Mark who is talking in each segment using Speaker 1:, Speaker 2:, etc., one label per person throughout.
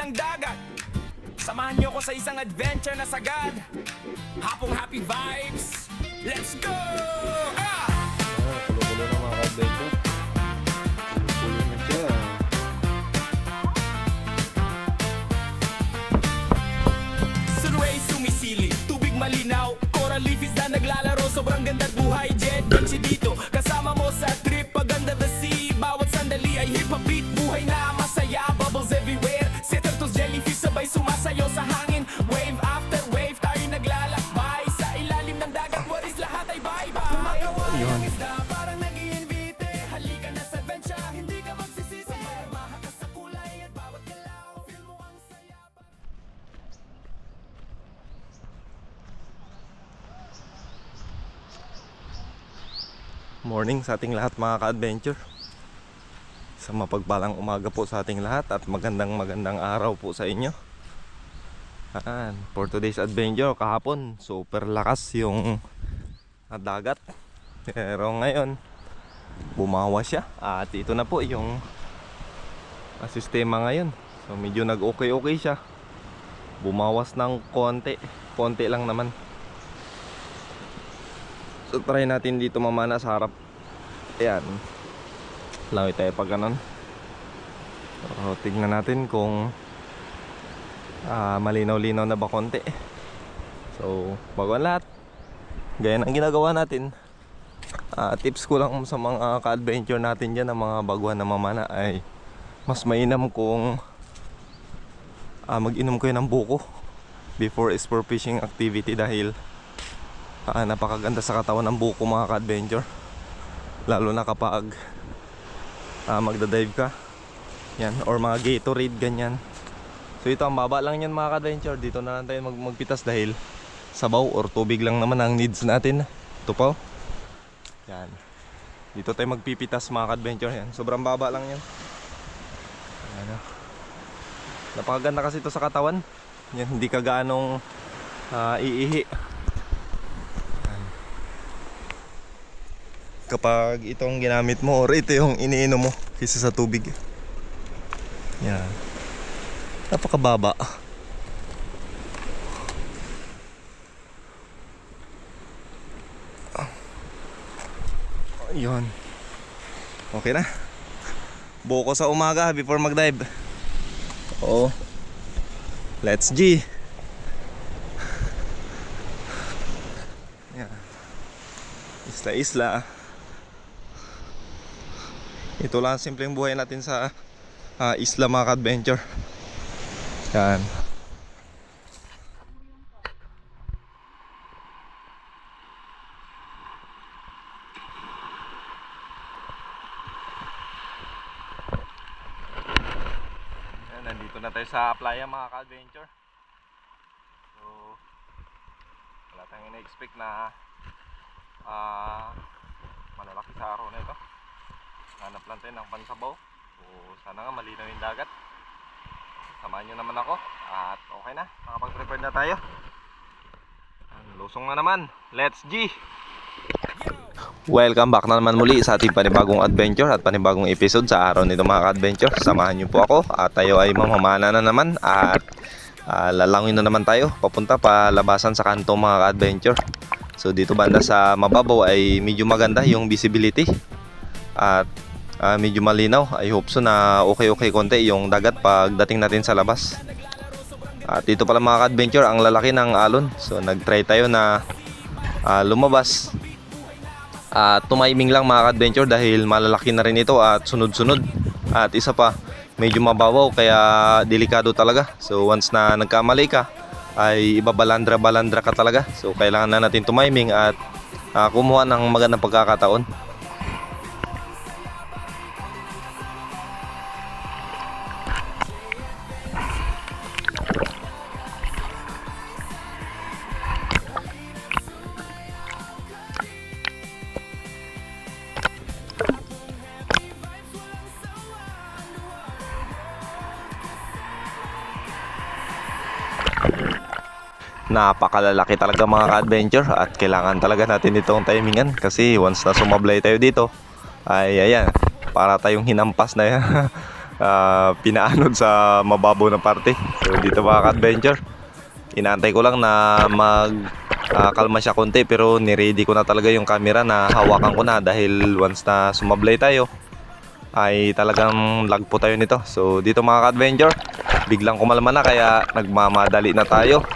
Speaker 1: ng dagat. Samahan niyo ko sa isang adventure na sagad. Hapong happy vibes. Let's go! Ah!
Speaker 2: Kulo-kulo na mga ka-adventure. Kulo na siya.
Speaker 1: Sunray sumisili, tubig malinaw. Coral reef is na naglalaro, sobrang ganda at buhay. Jet Dolce dito, kasama mo sa trip. Paganda the sea, bawat sandali ay hip-hop beat. Buhay na masaya, bubbles everywhere. Sea turtles, jellyfish, sabay sumasayaw sa hangin. Wave after wave, tayo naglalakbay. Sa ilalim ng dagat, what is lahat ay bye-bye. Kumagawa ng isda, parang nag-iinvite. Halika na sa adventure, hindi ka magsisisi. Mahakas sa kulay at bawat galaw. Feel mo ang saya.
Speaker 2: Morning sa ating lahat mga ka-adventure. Sa mapagpalang umaga po sa ating lahat at magandang araw po sa inyo. For today's adventure, kahapon super lakas yung dagat. Pero ngayon bumawas siya at ito na po yung sistema ngayon. So medyo nag-okay siya. Bumawas ng konti lang naman. So try natin dito mamana sa harap. Ayan. Laway tayo pag ganon. So tignan natin kung malinaw-linaw na ba konti. So bago ang lahat, gaya ng ginagawa natin, tips ko lang sa mga ka-adventure natin dyan, ng mga baguhan na mamana, ay mas mainam kung mag-inom kayo ng buko before sport fishing activity, dahil napakaganda sa katawan ng buko mga ka-adventure, lalo na kapag magdadive ka yan, or mga Gatorade ganyan. So ito, ang baba lang yan mga ka-adventure. Dito na lang tayo magpitas dahil sabaw or tubig lang naman ang needs natin. Ito po yan, dito tayo magpipitas mga ka-adventure. Yan, sobrang baba lang yan. Ayan, napakaganda kasi ito sa katawan yan, hindi ka gaanong iihi kapag itong ginamit mo or ito yung iniinom mo kaysa sa tubig. Yan, napakababa. Yun, okay na. Buko sa umaga before mag-dive. Oo, let's G. Yan, isla. Ito lang simpleng buhay natin sa isla mga ka-adventure. Yan. Yan, nandito na tayo sa playa mga ka-adventure. So wala tayong ina-expect na malalaki sa araw na ito. Hanap lang tayo ng pansabaw. So sana nga malinaw yung dagat. Samahan nyo naman ako. At okay na, makapag-prepare na tayo. Lusong na naman. Let's G! Welcome back na naman muli sa ating panibagong adventure at panibagong episode sa araw nito mga ka-adventure. Samahan nyo po ako at tayo ay mamamana na naman. At lalangin na naman tayo papunta pa labasan sa kanto mga ka-adventure. So dito banda sa mababaw ay medyo maganda yung visibility. At medyo malinaw. I hope so na okay konti yung dagat pagdating natin sa labas. At dito pala mga ka-adventure, ang lalaki ng alon. So nag-try tayo na lumabas at tumiming lang mga ka-adventure dahil malalaki na rin ito at sunod-sunod. At isa pa, medyo mababaw kaya delikado talaga. So once na nagkamali ka ay ibabalandra ka talaga. So kailangan na natin tumiming at kumuha ng magandang pagkakataon. Napakalalaki talaga mga ka-adventure at kailangan talaga natin itong timingan kasi once na sumablay tayo dito ay ayan, para tayong hinampas na pinaanod sa mababaw na parte. So dito mga ka-adventure, inaantay ko lang na kalma siya konti, pero niready ko na talaga yung camera na hawakan ko na dahil once na sumablay tayo ay talagang lagpo tayo nito. So dito mga ka-adventure, biglang kumalma na kaya nagmamadali na tayo.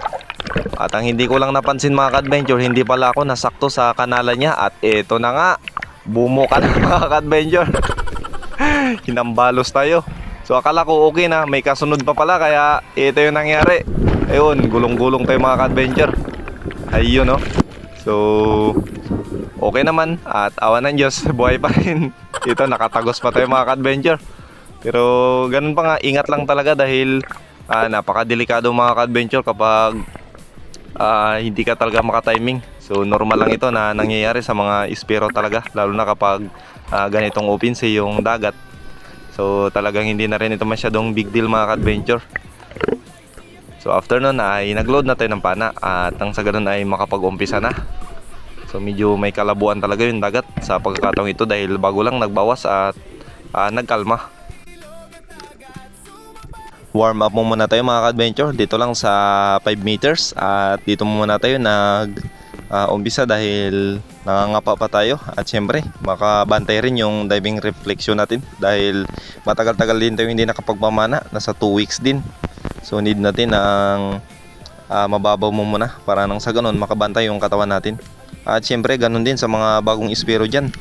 Speaker 2: At ang hindi ko lang napansin mga ka-adventure, hindi pala ako nasakto sa kanala niya at eto na nga, bumuka na mga ka-adventure. Hinambalos tayo. So akala ko okay na, may kasunod pa pala kaya ito yung nangyari. Ayun, gulong-gulong tayo mga ka-adventure. Ayun no. So okay naman at awa ng Diyos, buhay pa rin. Ito, nakatagos pa tayo mga ka-adventure. Pero ganun pa nga, ingat lang talaga dahil napakadelikado mga ka-adventure kapag hindi ka talaga makatiming. So normal lang ito na nangyayari sa mga ispero talaga, lalo na kapag ganitong open sea yung dagat. So talagang hindi na rin ito masyadong big deal mga ka-adventure. So after nun ay nagload na tayo ng pana at ang sa ganun ay makapag-umpisa na. So medyo may kalabuan talaga yung dagat sa pagkakataong ito dahil bago lang nagbawas at nagkalma. Warm up muna tayo mga ka-adventure dito lang sa 5 meters at dito muna tayo umpisa dahil nangangapa pa tayo at syempre makabantay rin yung diving reflection natin dahil matagal-tagal din tayo hindi nakapagpamana, nasa 2 weeks din. So need natin ang mababaw mo muna para nang sa ganun makabantay yung katawan natin. At syempre ganun din sa mga bagong ispero dyan.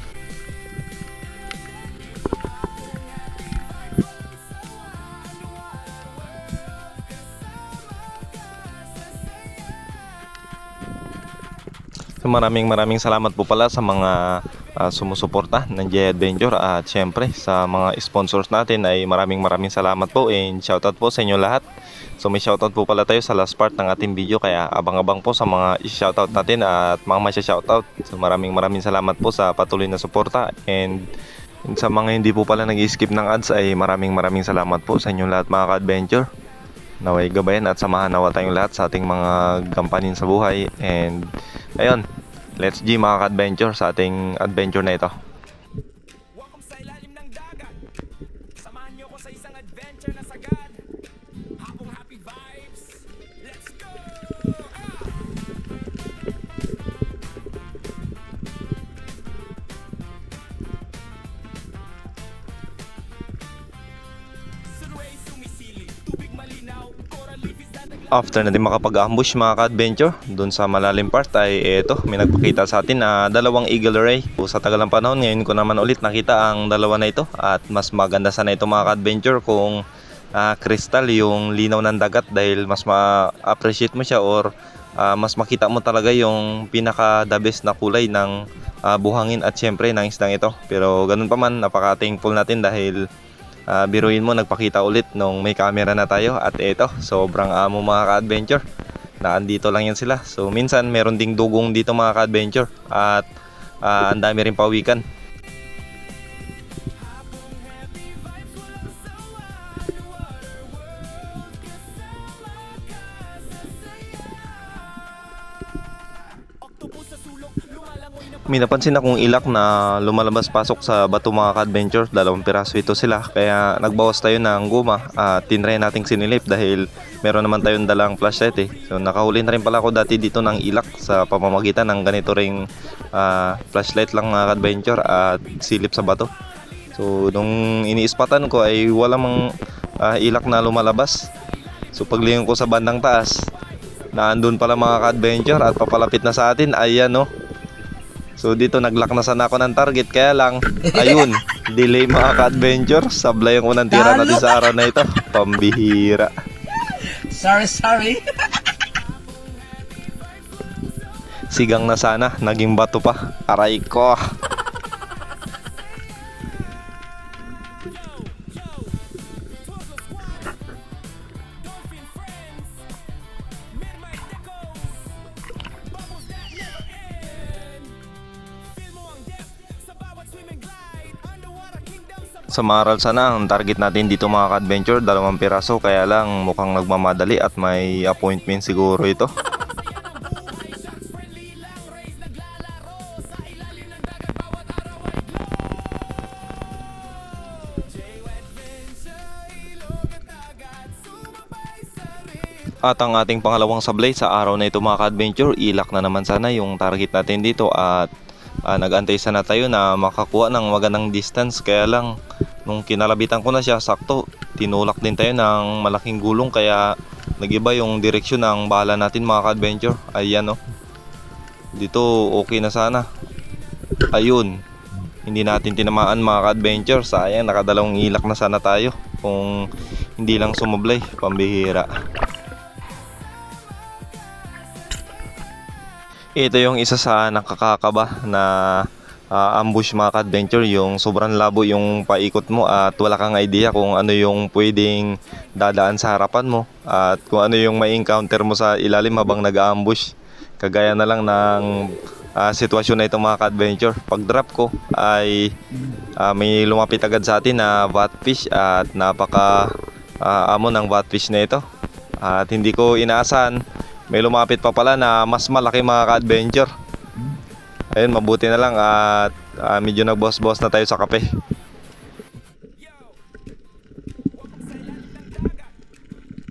Speaker 2: So maraming salamat po pala sa mga sumusuporta ng J Adventure at syempre sa mga sponsors natin ay maraming salamat po and shoutout po sa inyo lahat. So may shoutout po pala tayo sa last part ng ating video kaya abang-abang po sa mga shoutout natin at mga masya-shoutout. So maraming salamat po sa patuloy na suporta and sa mga hindi po pala nag-skip ng ads ay maraming salamat po sa inyo lahat mga ka-adventure. Naway gabayan at samahan nawa tayong lahat sa ating mga gampanin sa buhay and ayun, let's G mga ka-adventure sa ating adventure na ito.
Speaker 1: Welcome sa ilalim ng dagat. Samahan niyo ko sa isang adventure na sagad. Hapong happy vibes. Let's go! Sunway sumisili, tubig malinaw, coral reef is after natin makapag-ambush mga ka-adventure dun sa malalim part ay eto, may nagpakita sa atin na dalawang eagle ray. Sa tagal ng panahon ngayon ko naman ulit nakita ang dalawa na ito at mas maganda sana ito mga ka-adventure kung crystal yung linaw ng dagat dahil mas ma-appreciate mo siya or mas makita mo talaga yung pinaka the best na kulay ng buhangin at syempre ng isdang ito. Pero ganun pa man, napaka-thankful natin dahil biruin mo nagpakita ulit nung may camera na tayo at eto, sobrang amo mga ka-adventure na andito lang yan sila. So minsan meron ding dugong dito mga ka-adventure at ang dami rin pawikan. May napansin akong ilak na lumalabas pasok sa bato mga ka-adventure, 2 piraso ito sila kaya nagbawas tayo ng guma at tinry nating sinilip dahil meron naman tayong dalang flashlight eh. So nakahuli na rin pala ako dati dito ng ilak sa pamamagitan ng ganito ring flashlight lang mga ka-adventure at silip sa bato. So nung iniispatan ko ay wala mang ilak na lumalabas. So paglingon ko sa bandang taas, naandun pala mga ka-adventure at papalapit na sa atin, ayan no. So dito naglock na sana ako ng target kaya lang ayun, delay mga ka-adventure, sablay ang unang tira natin sa araw na ito. Pambihira.
Speaker 3: Sorry.
Speaker 2: Sigang na sana, naging bato pa. Aray ko. Sa Maral sana ang target natin dito mga ka-adventure, 2 piraso kaya lang mukhang nagmamadali at may appointment siguro ito. At ang ating pangalawang sablay sa araw na ito mga ka-adventure, ilak na naman sana yung target natin dito at nag-antay sana tayo na makakuha ng magandang distance. Kaya lang nung kinalabitan ko na siya, sakto tinulak din tayo ng malaking gulong kaya nagiba yung direksyon ng bala natin mga ka-adventure. Ayan oh. Dito okay na sana. Ayun. Hindi natin tinamaan mga ka-adventure. Sayang, nakadalawang ilak na sana tayo kung hindi lang sumablay. Pambihira. Ito yung isa sa nakakakaba na ambush mga ka-adventure, yung sobrang labo yung paikot mo at wala kang idea kung ano yung pwedeng dadaan sa harapan mo at kung ano yung may encounter mo sa ilalim habang nag-ambush. Kagaya na lang ng sitwasyon na ito mga ka-adventure. Pag drop ko ay may lumapit agad sa atin na batfish at napaka amo ng batfish na ito at hindi ko inaasahan may lumapit pa pala na mas malaki mga ka-adventure. Ayun, mabuti na lang at medyo nag-boss-boss na tayo sa kape.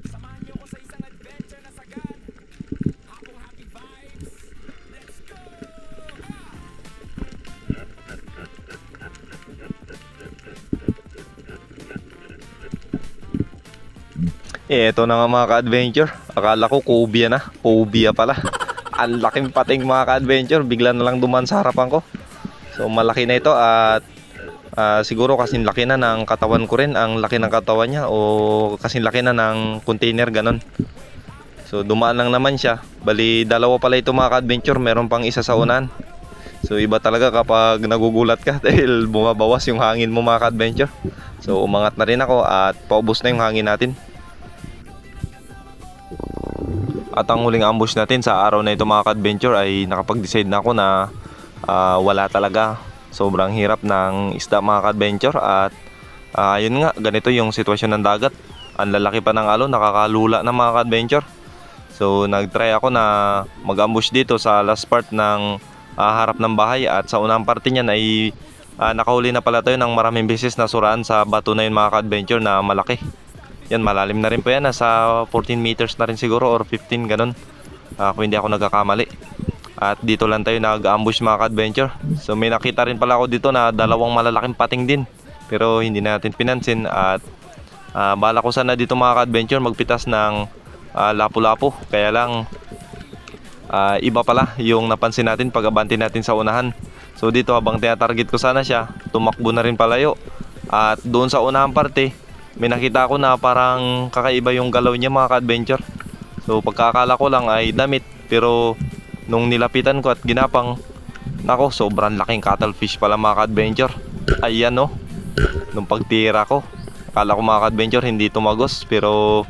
Speaker 1: Samahan niyo ko sa isang adventure na sagad. Hapong happy vibes. Let's go!
Speaker 2: Ito na nga mga ka-adventure. Akala ko cobia na. Cobia pala. Ang laking pating mga ka-adventure. Bigla na lang duman sa harapan ko. So malaki na ito at siguro kasing laki na ng katawan ko rin. Ang laki ng katawan niya o kasing laki na ng container ganon. So dumaan lang naman siya. Bali dalawa pala ito mga ka-adventure. Meron pang isa sa unahan. So iba talaga kapag nagugulat ka dahil bumabawas yung hangin mo mga ka-adventure. So umangat na rin ako at paubos na yung hangin natin. At ang huling ambush natin sa araw na ito mga ka-adventure ay nakapag-decide na ako na wala talaga. Sobrang hirap ng isda mga ka-adventure at yun nga, ganito yung sitwasyon ng dagat. Ang lalaki pa ng alon, nakakalula na mga ka-adventure. So nag-try ako na mag-ambush dito sa last part ng harap ng bahay at sa unang parte niyan ay nakahuli na pala tayo ng maraming beses na suraan sa bato na yun mga ka-adventure na malaki. Yan, malalim na rin po yan. Nasa 14 meters na rin siguro or 15 ganun. Kung hindi ako nagkakamali. At dito lang tayo nag-ambush mga ka-adventure. So may nakita rin pala ako dito na dalawang malalaking pating din. Pero hindi natin pinansin. At bala ko sana dito mga ka-adventure magpitas ng lapu-lapu. Kaya lang iba pala yung napansin natin pag abanti natin sa unahan. So dito habang tinatarget ko sana siya, tumakbo na rin palayo. At doon sa unahang parte may nakita ako na parang kakaiba yung galaw niya mga ka-adventure. So pagkakala ko lang ay damit. Pero nung nilapitan ko at ginapang, nako, sobrang laking cuttlefish pala mga ka-adventure. Ayan no. Nung pagtira ko, akala ko mga ka-adventure hindi tumagos. Pero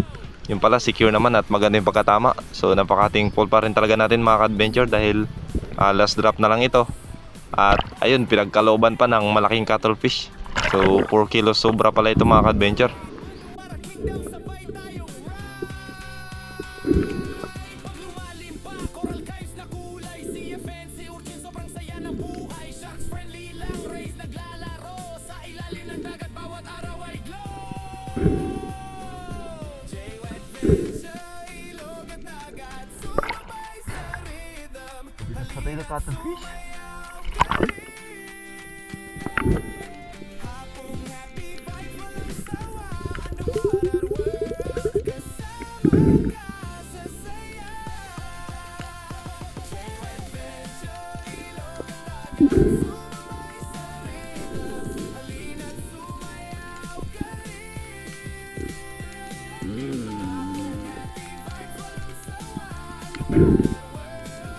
Speaker 2: yung pala secure naman at maganda yung pagkatama. So napakating pull pa rin talaga natin mga ka-adventure dahil last drop na lang ito. At ayun, pinagkalooban pa ng malaking cuttlefish. So 4 kilos sobra pala ito mga ka-adventure.
Speaker 1: Para kingdom sabay tayong ride. Pag lumalim pa, coral guys na kulay. CFN, si Urchin, sobrang saya ng buhay. Sharks friendly lang, rays naglalaro. Sa ilalim ng dagat, bawat araw ay glow. J-Wet Venture, ilog at dagat. Sumabay sa rhythm.
Speaker 3: Patay na cuttlefish.
Speaker 1: Hapong happy vibes, walang sawa. The water world, kasama ka sa saya. J-Wet Venture, ilog at dagat. Sumabay sa rhythm. Halina't sumayaw ka rin. Hapong happy vibes, walang sawa. The water world,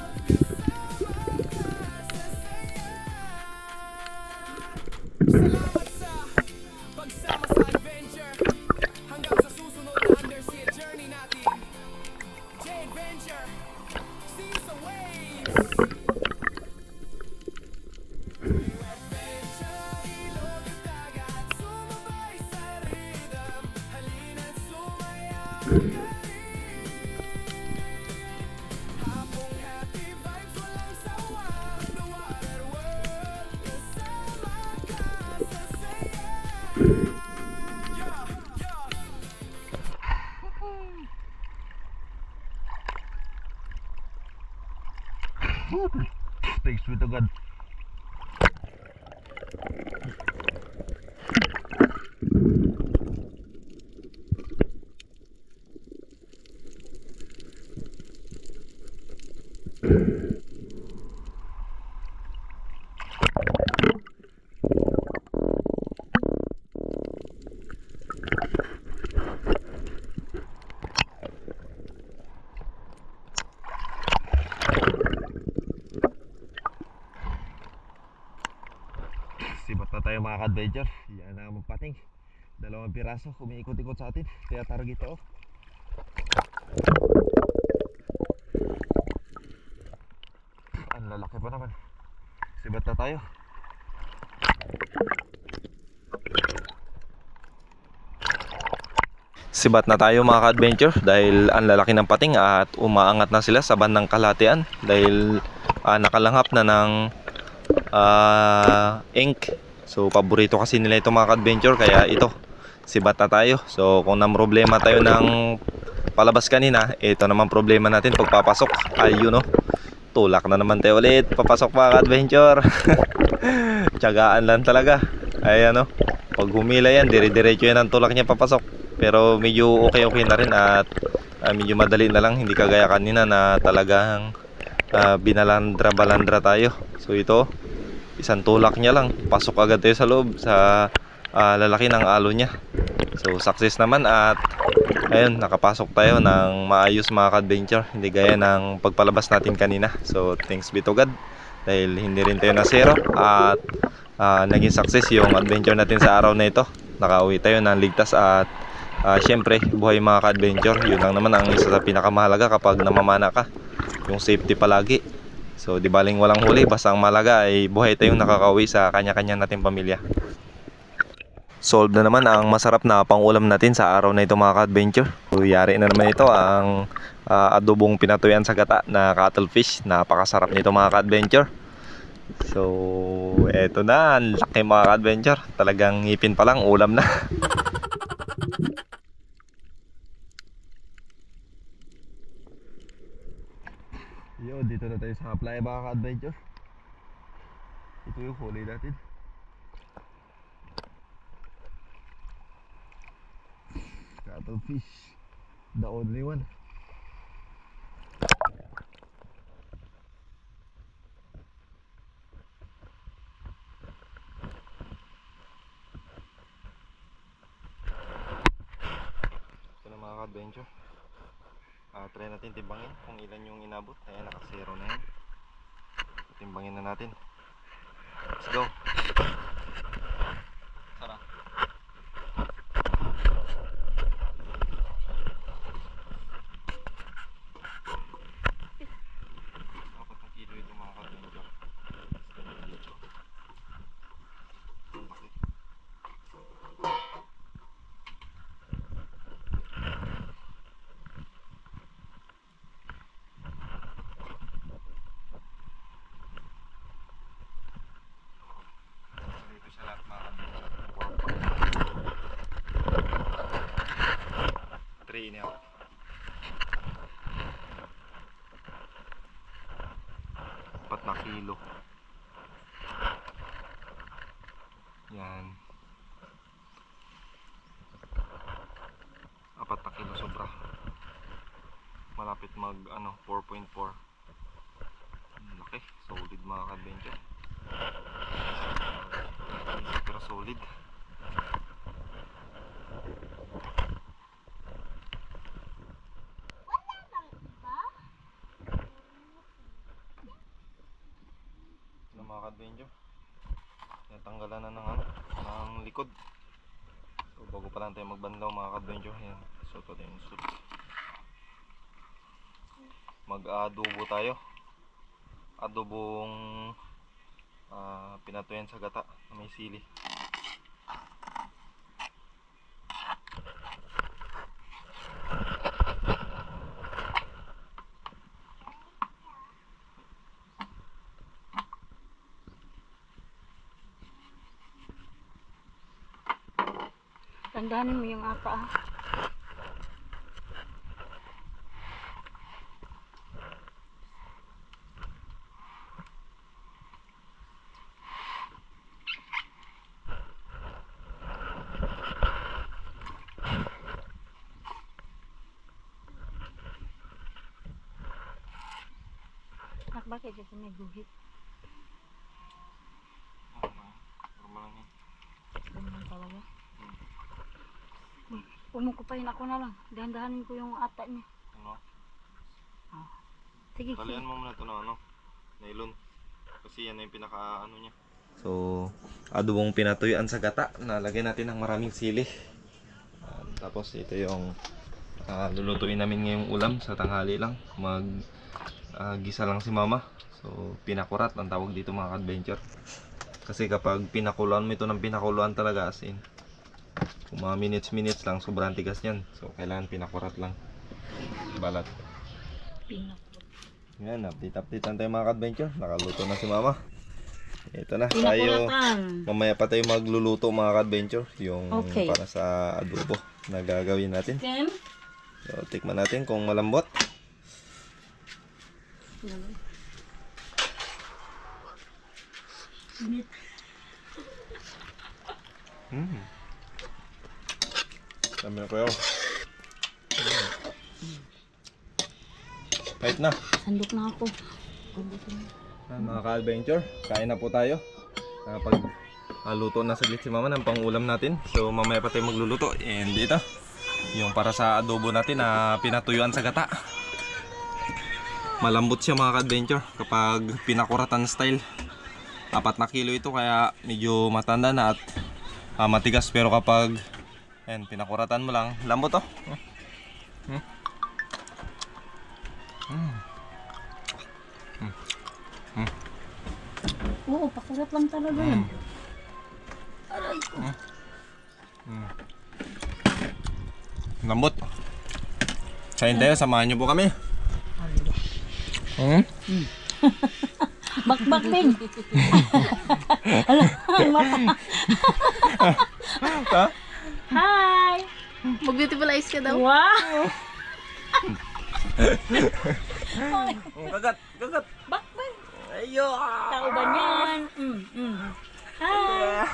Speaker 1: salamat sa pagsama sa adventure. Hanggang sa susunod na undersea journey natin. J-Adventure, see you sa waves. Adventure, ilog at dagat. Sumabay sa rhythm. Halina't sumayaw ka rin. Hapong happy vibes, walang sawa. The water world, kasama ka sa saya. Yeah, yeah.
Speaker 2: Thanks be to God. Sibat na tayo mga ka-adventure. Yan na magpating. 2 piraso, umiikot-ikot sa atin. Kaya target ito. Ang lalaki pa naman. Sibat na tayo. Sibat na tayo mga ka-adventure dahil ang lalaki ng pating at umaangat na sila sa bandang kalahatian dahil nakalanghap na ng ink. So paborito kasi nila ito mga ka-adventure, kaya ito sibat na tayo. So kung nang problema tayo ng palabas kanina, ito naman problema natin pagpapasok. Ayun, no, tulak na naman tayo ulit papasok mga ka-adventure. Tiyagaan lang talaga. Ayan, no, pag humila yan, dire-diretso yan ang tulak niya papasok. Pero medyo okay na rin at medyo madali na lang, hindi kagaya kanina na talagang binalandra-balandra tayo. So ito, isang tulak niya lang, pasok agad tayo sa loob sa lalaki ng alo niya. So success naman at ayun, nakapasok tayo ng maayos mga ka-adventure, hindi gaya ng pagpalabas natin kanina. So thanks be to God dahil hindi rin tayo nasero at naging success yung adventure natin sa araw na ito. Nakauwi tayo ng ligtas at syempre buhay mga ka-adventure, yun lang naman ang isa sa pinakamahalaga kapag namamana ka, yung safety palagi. So di baling walang huli, basta ang malaga ay buhay tayong nakakauwi sa kanya-kanya nating pamilya. Solve na naman ang masarap na pangulam natin sa araw na ito mga ka-adventure. So yari na naman ito ang adobong pinatuyan sa gata na cuttlefish. Napakasarap nito mga ka-adventure. So eto na, ang laki mga ka-adventure. Talagang ngipin pa lang, ulam na. Yo, dito na tayo sa playa mga ka-adventure. Ito yung huli natin. Cuttlefish, the only one. Ito na mga ka-adventure. Try natin timbangin kung ilan yung inabot. Ayan, naka-zero na yan. Timbangin na natin. Let's go. Tara. Apat na kilo ito mga ka-adventure. Dito sa lahat mga ka-adventure. 3 niya. 4 na kilo. Yan. 4 na kilo sobra. Malapit mag 4.4. Laki, solid mga ka-adventure. Pero solid. Ito mga ka-adventure, natanggalan na ng likod. So bago pa lang tayo magbanlaw mga ka-adventure, yan, so ito yung suit. Mag-adobo tayo. Adobong pinatuyan sa gata na may sili.
Speaker 4: Tandaan mo yung apa ah. Bakit ito may guhit?
Speaker 2: Normal lang yan.
Speaker 4: Ganun talaga. Pumukupain ako na lang. Dahan-dahanin ko yung ata niya.
Speaker 2: Ano?
Speaker 4: Sige, sige.
Speaker 2: Talian mo muna ito ng nylon. Kasi yan na yung pinaka niya. So, adobong pinatuyuan sa gata. Nalagyan natin ng maraming sili. Tapos ito yung lulutuin namin ngayong ulam sa tanghali lang. Gisa lang si mama. So, pinakurat ang tawag dito mga ka-adventure. Kasi kapag pinakuluan mo ito ng pinakuluan talaga as in, kung mga minutes lang, sobrang tigas yan. So, kailangan pinakurat lang. Balat. Yan, update tayo mga ka-adventure. Nakaluto na si mama. Ito na, tayo. Mamaya pa tayo magluluto mga ka-adventure. Yung
Speaker 4: Okay.
Speaker 2: para sa adobo na gagawin natin.
Speaker 4: Ken?
Speaker 2: So, tikman natin kung malambot. Dami na kayo. Kahit na.
Speaker 4: Sandok na ako.
Speaker 2: Mga ka-adventure, kain na po tayo. Nakapag luto na saglit si mama ng pang-ulam natin. So mamaya pa tayo magluluto. And ito, yung para sa adobo natin na pinatuyuan sa gata. Malambot siya mga ka-adventure kapag pinakuratan style. 4 na kilo ito kaya medyo matanda na at matigas. Pero kapag pinakuratan mo lang, lambot to.
Speaker 4: Oo, pakurat lang talaga yan. Aray ko.
Speaker 2: Lambot. Kain tayo, samahan niyo po kami.
Speaker 4: Bakbak din. Mata. Hi!
Speaker 5: Mag-beautiful eyes ka daw.
Speaker 4: Wow!
Speaker 2: Kagat.
Speaker 4: Bakbak!
Speaker 2: Ayo.
Speaker 4: Tao ba yan? Hi!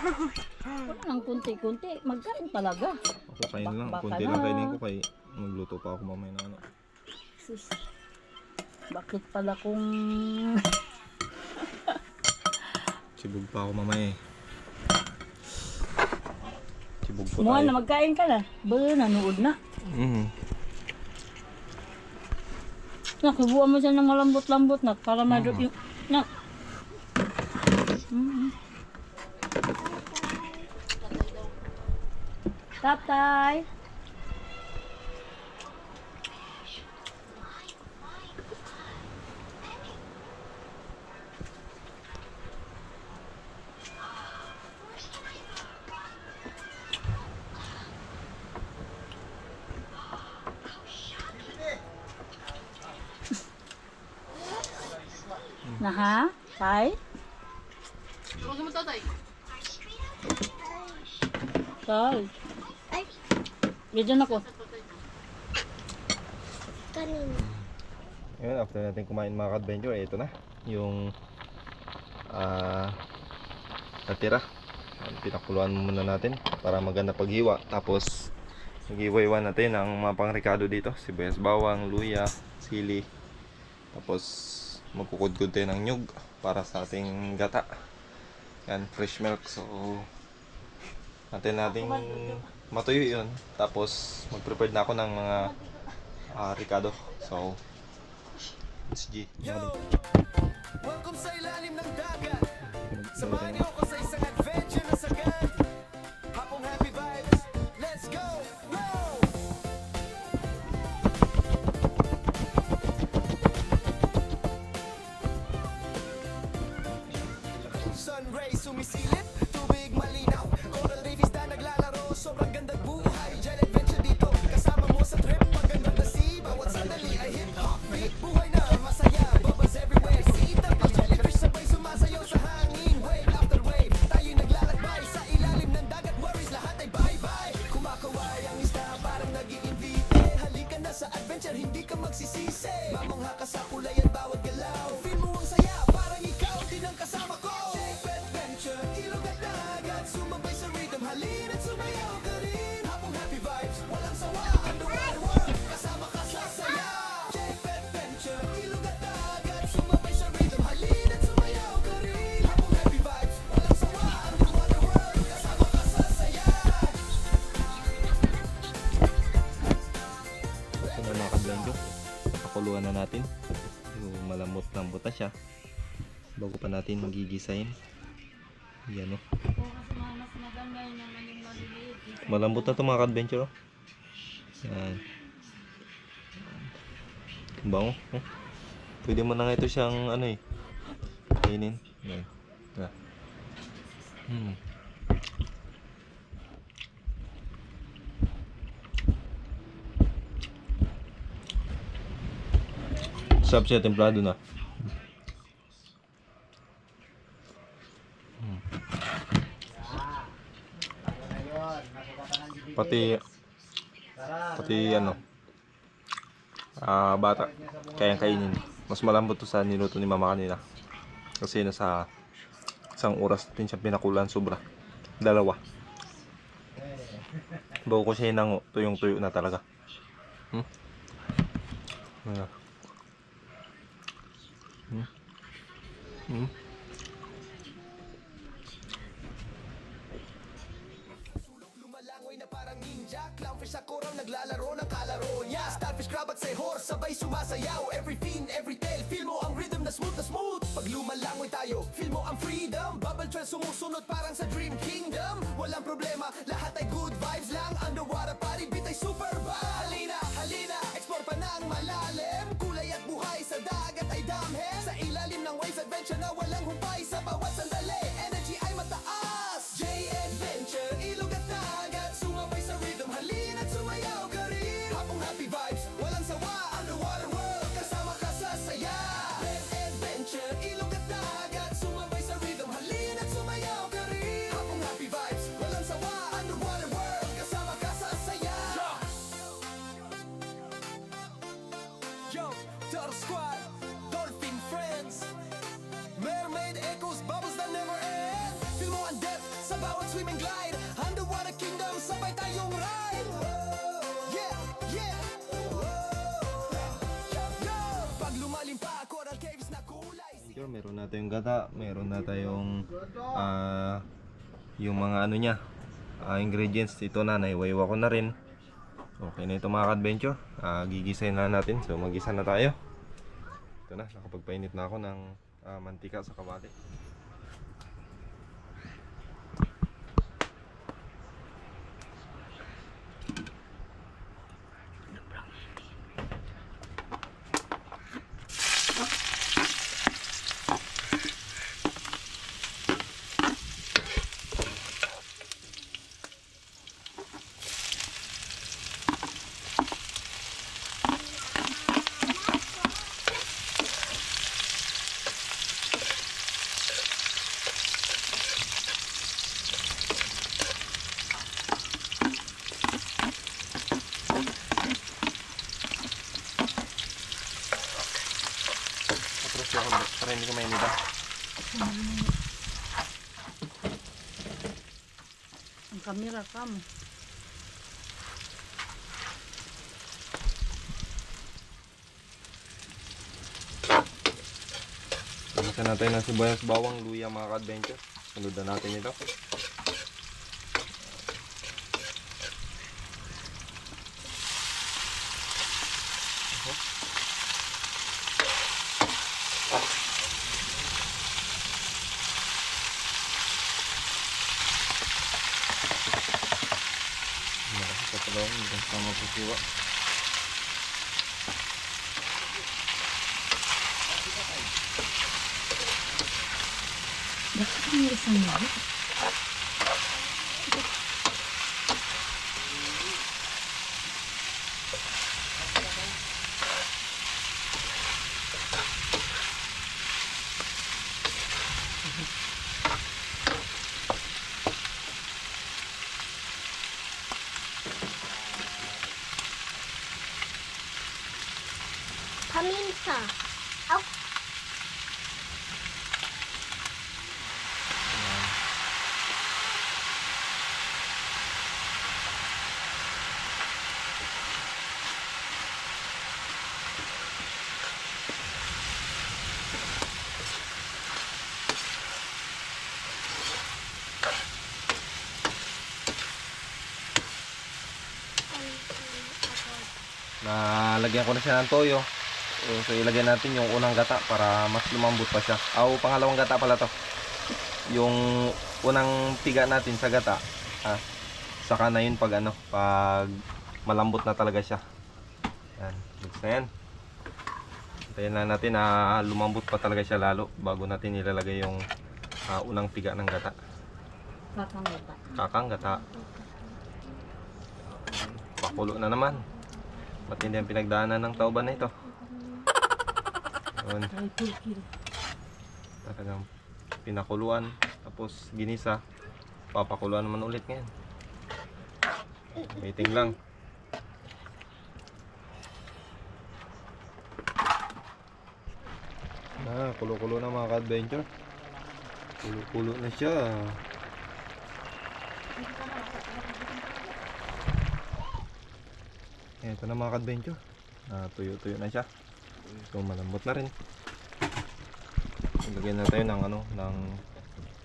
Speaker 4: Wala nang kunti-kunti. Magkain talaga.
Speaker 2: Ako kain lang,
Speaker 4: Baka
Speaker 2: konti
Speaker 4: na.
Speaker 2: lang kainin ko kay magluto pa ako mamaya na
Speaker 4: Sus. Bakit pala kung...
Speaker 2: Sibog pa ako mamaya eh. Sibog po
Speaker 4: Kumuha
Speaker 2: tayo.
Speaker 4: na, magkain ka na. Ba, nanood na. Nak, ibuan mo siya ng malambot-lambot na para madrop yung... Nak. Tatay. Na ha? Tay?
Speaker 5: Huwag mo tatay.
Speaker 4: Tay. Diyan ako.
Speaker 2: Ngayon, after natin kumain mga ka-adventure, ito na. Yung natira. Pinakuluan muna natin para maganda paghiwa. Tapos, nag-iwa-iwa natin ang mga pang-ricado dito. Sibuyas bawang, luya, sili. Tapos, magkukudkod tayo ng nyug para sa ating gata. Yan, fresh milk. So, natin matuyo yun. Tapos, mag-prepare na ako ng mga ricado. So, let's G.
Speaker 1: Yo! Welcome sa ilalim ng dagat. Samahan niyo ako sa isang adventure na sagad. Hapong happy vibes. Let's go! Go! Sun rays sumisilip, tubig malinaw. Coral reef isda naglalaro, sobrang ganda buhay. Jet adventure dito, kasama mo sa trip. Magandang na sea, bawat sandali ay hip-hop beat. Buhay na masaya, bubbles everywhere. Kita pa jellyfish sabay sumasayaw sa hangin. Wave after wave, tayo naglalakbay. Sa ilalim ng dagat, worries lahat ay bye-bye. Kumakaway ang isda, parang nag-iinvite. Halika na sa adventure, hindi ka magsisisi. Mamangha ka sa kulayan, bawat galaw. Feel mo ang saya, parang ikaw din ang kasama ko. Safe adventure,
Speaker 2: Papakuluan na natin. Yung malambot-lambot na siya. Bago pa natin magigisahin. Yan o.
Speaker 4: Oo, kasi mas maganda yun naman yung maliliit.
Speaker 2: Malambot na ito mga ka-adventure. Yan. Bango. Oh. Pwede mo na nga ito siyang ano eh. Kainin. Yan. Yan. Sarap siya, templado na. Pati ano, bata, kayang kainin. Mas malambot to sa niluto ni mama kanina. Kasi nasa isang oras din siya pinakulan sobra. Dalawa. Bago ko siya hinango, tuyong-tuyo na talaga. Ayan.
Speaker 1: Lumalangoy na parang ninja, clownfish sa korang naglalaro ng kalaro niya. Starfish, crab at sehor, sabay sumasayaw. Every fin, every tail, feel mo ang rhythm na smooth na smooth. Pag lumalangoy tayo, feel mo ang freedom. Bubble trail sumusunod parang sa Dream Kingdom. Walang problema, lahat ay good vibes lang. Underwater party beat ay super vibe. Halina, halina, explore pa ng malalim. Kulay at buhay sa dagat ay damhen. Sa ilalim ng waves, adventure na walang humpay. Sa bawat sandali, energy ay mataas. J-Adventure, ilog at dagat. Sumabay sa rhythm, halina't sumayaw ka rin. Hapong happy vibes, walang sawa. Underwater world, kasama ka sa saya. J-Adventure, ilog at dagat. Sumabay sa rhythm, halina't sumayaw ka rin. Hapong happy vibes, walang sawa. Underwater world, kasama ka sa saya. Yo, Turtle Squad, Dolphin Friends, Mermaid Echoes, bubbles that never end. Feel mo ang depth sa bawat swim and glide. Underwater kingdom, sabay tayong ride. Yeah, yeah. Yo, pag lumalim pa, coral caves na kulay.
Speaker 2: Meron na tayong gata, meron na tayong yung mga ano niya, ingredients. Ito na, naiwaiwa ko na rin. Okay na ito mga ka-adventure. Gigisahin na natin. So magisa na tayo. Ito na, nakapagpainit na ako ng mantika sa kawali. Para hindi ko mainita.
Speaker 4: Ang kamera ka mo.
Speaker 2: Gisa natin ng sibuyas, bawang, luya mga ka-adventure. Sunod na natin ito. Sama pusiwa.
Speaker 4: Bakit may isang lagi?
Speaker 6: Paminta. Au.
Speaker 2: Nalagyan ko na siya ng toyo. So ilagay natin yung unang gata para mas lumambot pa siya. Pangalawang gata pala to. Yung unang piga natin sa gata, saka na yun pag malambot na talaga siya. Yan, goods na yan. Hintayin lang natin na lumambot pa talaga siya lalo bago natin ilalagay yung unang piga ng gata. Kakang gata. Pakulo na naman. Matindi ang pinagdaanan ng tauban na ito. Yun. Talagang pinakuluan, tapos ginisa, papakuluan naman ulit ngayon. Waiting lang. Kulo-kulo na mga ka-adventure. Kulo-kulo na siya. Ito na mga ka-adventure. Tuyo-tuyo na siya. So malambot na rin. Lagyan na tayo ng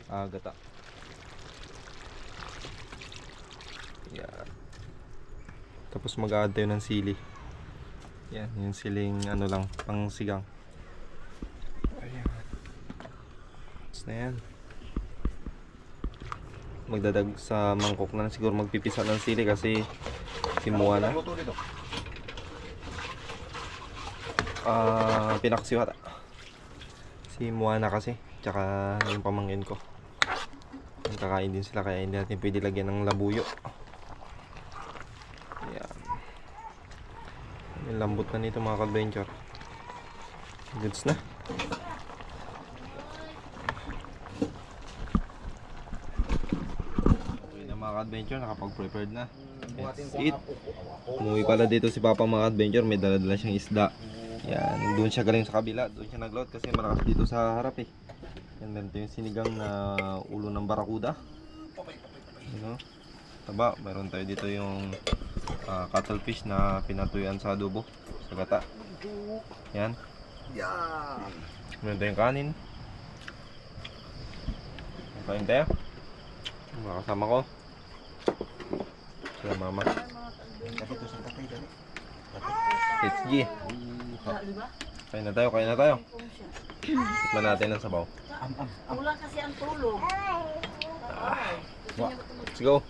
Speaker 2: gata. Yan. Tapos mag-add tayo ng sili. Yan, yung siling lang, pang sigang. Ayan. Tapos na yan. Magdadag sa mangkok na siguro magpipisa ng sili kasi simuha na. Pinaksiwata. Si Moana kasi, tsaka yung pamangkin ko. Kakain din sila kaya hindi natin pwede lagyan ng labuyo. Ayan. Yung lambot na nito mga ka-adventure. Goods na. Okay na mga ka-adventure, nakapag-prepared na. Let's eat. Umuwi pala dito si Papa mga ka-adventure, may dala-dala siyang isda. Yan, doon siya galing sa kabila, doon siya nagload kasi malakas dito sa harap eh. Yan, meron tayong sinigang na ulo ng barakuda. Taba, meron tayo dito yung cuttlefish na pinatuyuan sa adobo, sa gata. Yan. Meron tayong kanin. Kain tayo. Mga kasama ko. Sila mama. It's G. Kain na tayo, kain na tayo. Tikman natin ang sabaw.
Speaker 4: Wala kasi ang tulog.
Speaker 2: Let's go.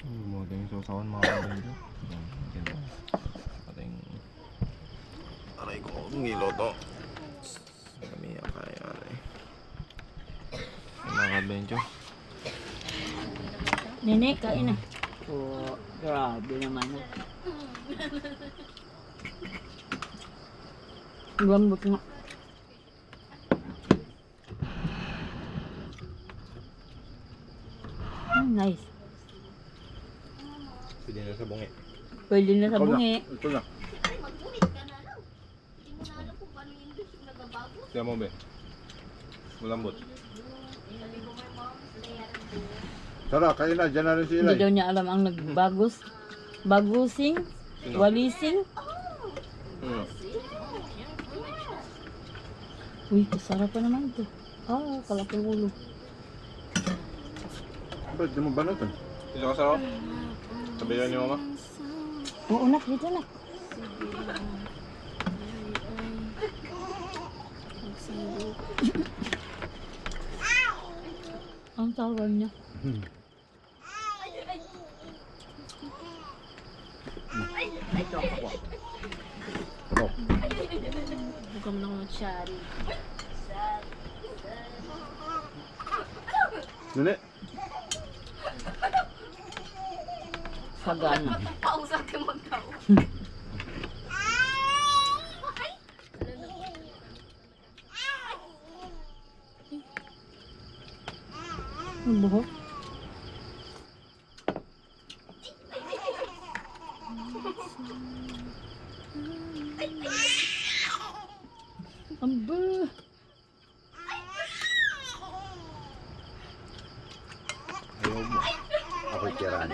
Speaker 2: Mga tayong sausawan mga kabendo. Aray ko, ngilo to. Kami ang kaya aray. Mga kabendo.
Speaker 4: Nene, kain na. Grabe naman. Lambot nga. Nice.
Speaker 2: Pwede na sa bungi.
Speaker 4: Pwede na sa bungi.
Speaker 2: Ito na. Siya mo be. Malambot.
Speaker 6: Tara, kayo na, dyan na rin si
Speaker 4: Hindi
Speaker 6: Ilay.
Speaker 4: daw niya alam ang nagbagusing, walising. Uy, kasarap pa naman ito. Kalaking ulo.
Speaker 6: Ba't di mo banutan?
Speaker 2: Dito ka sa sabihan ni mama.
Speaker 4: Oo, nak, dito nak. Ang tawag niya.
Speaker 5: Bukam na ng shari.
Speaker 6: Nune?
Speaker 4: Sagana.
Speaker 5: Pausap ka magtao.
Speaker 4: Ang buhok. Amba.
Speaker 6: Ayaw mo. Ako'y tirahan.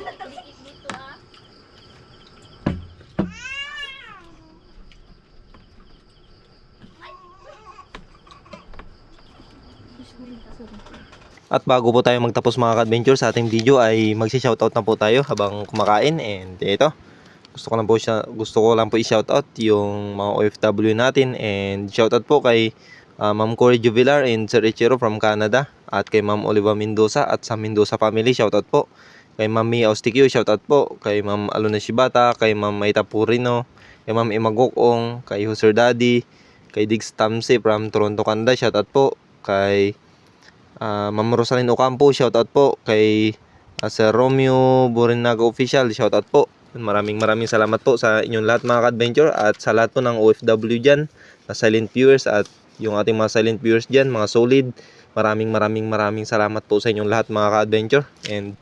Speaker 2: At bago po tayo magtapos mga ka-adventure sa ating video ay magsi-shoutout na po tayo habang kumakain. And ito, gusto ko lang po i-shoutout yung mga OFW natin, and shoutout po kay Ma'am Cory Jubilar and Sir Ichiro from Canada, at kay Ma'am Oliva Mendoza at sa Mendoza family, shoutout po. Kay Ma'am Mia Austikio, shoutout po. Kay Ma'am Alona Shibata, kay Ma'am Maita Purino, kay Ma'am Imagokong, kay Huser Daddy, kay Diggs Tamsi from Toronto, Canada, shoutout po. Kay Ma'am Rosalyn Ocampo, shoutout po. Kay Sir Romeo Borinaga Official, shoutout po. Maraming salamat po sa inyong lahat mga ka-adventure, at sa lahat po ng OFW dyan, na silent viewers, at yung ating mga silent viewers dyan, mga solid. Maraming salamat po sa inyong lahat mga ka-adventure. And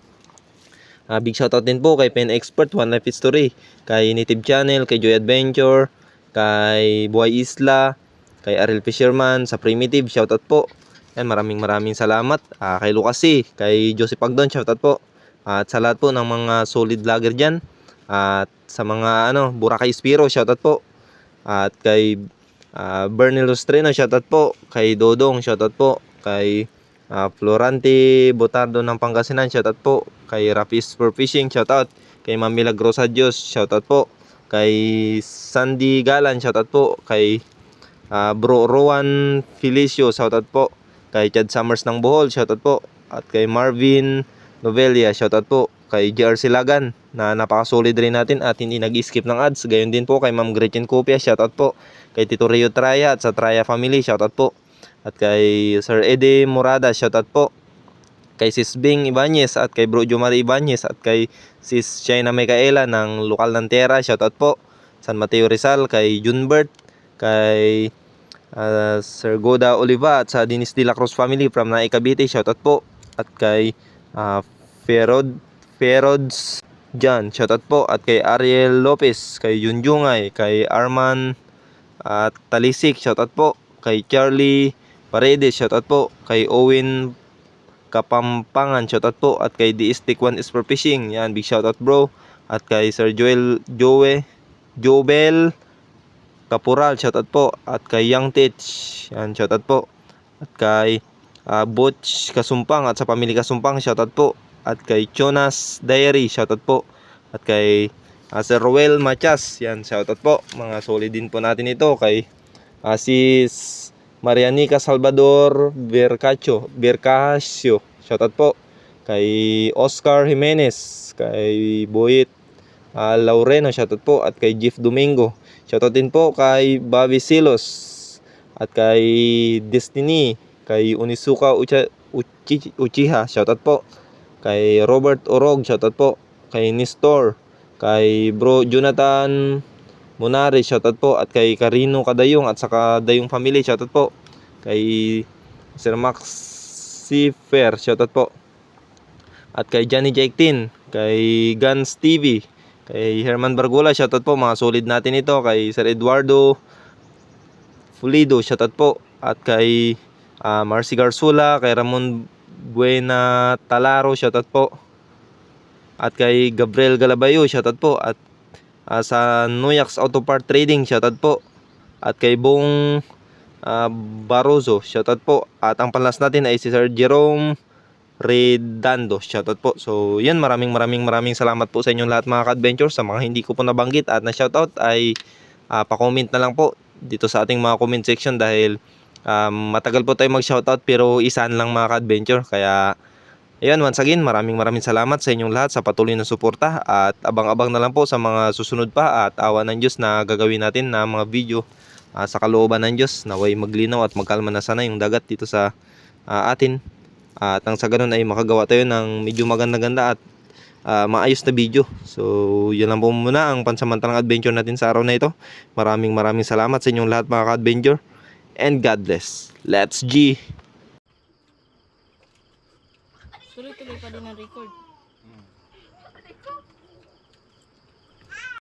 Speaker 2: big shoutout din po kay Pen Expert, One Life History, kay Native Channel, kay Joy Adventure, kay Buhay Isla, kay Ariel Fisherman, sa Primitive, shoutout po. Yan, maraming salamat. Kay Lucas C, kay Joseph Pagdon, shoutout po. At sa lahat po ng mga solid vlogger dyan, at sa mga Boracay Spiro, shoutout po. At kay Bernil Lustreno, shoutout po. Kay Dodong, shoutout po. Kay Florante Botardo ng Pangasinan, shoutout po. Kay Rapis for Fishing, shoutout. Kay Ma'am Milagrosa Dios, shoutout po. Kay Sandy Galan, shoutout po. Kay Bro Rowan Felicio, shoutout po. Kay Chad Summers ng Bohol, shoutout po. At kay Marvin Novelia, shoutout po. Kay JRC Lagan, na napakasolid rin natin at hindi nag-skip ng ads. Gayon din po kay Ma'am Gretchen Copia, shoutout po. Kay Tito Rio Traya at sa Traya family, shoutout po. At kay Sir Eddie Morada, shoutout po. Kay Sis Bing Ibanez at kay Bro Jomari Ibanez at kay Sis Shaina Micaela ng lokal ng Tierra, shoutout po. San Mateo Rizal, kay Junbert, kay Sir Goda Oliva at sa Dinis de la Cruz family from Naik Cavite, shoutout po. At kay Ferods John, shoutout po. At kay Ariel Lopez, kay Junjungay, kay Arman at Talisik, shoutout po. Kay Charlie Paredes, shoutout po. Kay Owen Kapampangan, shoutout po. At kay DSTIC 1 is for fishing, yan, big shoutout bro. At kay Sir Jobel Kapural, shoutout po. At kay Young Tich, yan, shoutout po. At kay Butch Kasumpang at sa pamilya Kasumpang, shoutout po. At kay Jonas Diary, shoutout po. At kay Sir Roel Machas, yan, shoutout po. Mga solid din po natin ito. Kay Sis Marianica Salvador Bercasio, shoutout po. Kay Oscar Jimenez, kay Boyet Laureno, shoutout po. At kay Jeff Domingo, shoutout din po. Kay Bobby Silos, at kay Destiny, kay Unisuka Uchiha, shoutout po. Kay Robert Orog, shoutout po. Kay Nestor, kay Bro Jonathan Monari, shoutout po. At kay Carino Kadayong at saka Dayong family, shoutout po. Kay Sir Max Sifer, shoutout po. At kay Johnny Jacktin, kay Guns TV, kay Herman Bargola, shoutout po. Mga solid natin ito. Kay Sir Eduardo Fulido, shoutout po. At kay Marcy Garsula, kay Ramon Buena Talaro, shoutout po. At kay Gabriel Galabayo, shoutout po. At sa Noyax Auto Part Trading, shoutout po. At kay Bong Barroso, shoutout po. At ang panlas natin ay si Sir Jerome Redando, shoutout po. So yan, maraming salamat po sa inyong lahat mga ka-adventure. Sa mga hindi ko po nabanggit at na shoutout ay pa-comment na lang po dito sa ating mga comment section, dahil matagal po tayo mag-shoutout pero isaan lang mga ka-adventure. Kaya ayan, once again, maraming salamat sa inyong lahat sa patuloy na suporta, at abang-abang na lang po sa mga susunod pa, at awa ng Diyos na gagawin natin na mga video sa kalooban ng Diyos, naway maglinaw at magkalma na sana yung dagat dito sa atin, at nang sa ganun ay makagawa tayo ng medyo maganda-ganda at maayos na video. So yun lang po muna ang pansamantalang adventure natin sa araw na ito. Maraming salamat sa inyong lahat mga ka-adventure, and God bless. Let's G!
Speaker 4: Tuloy-tuloy pa din ang record.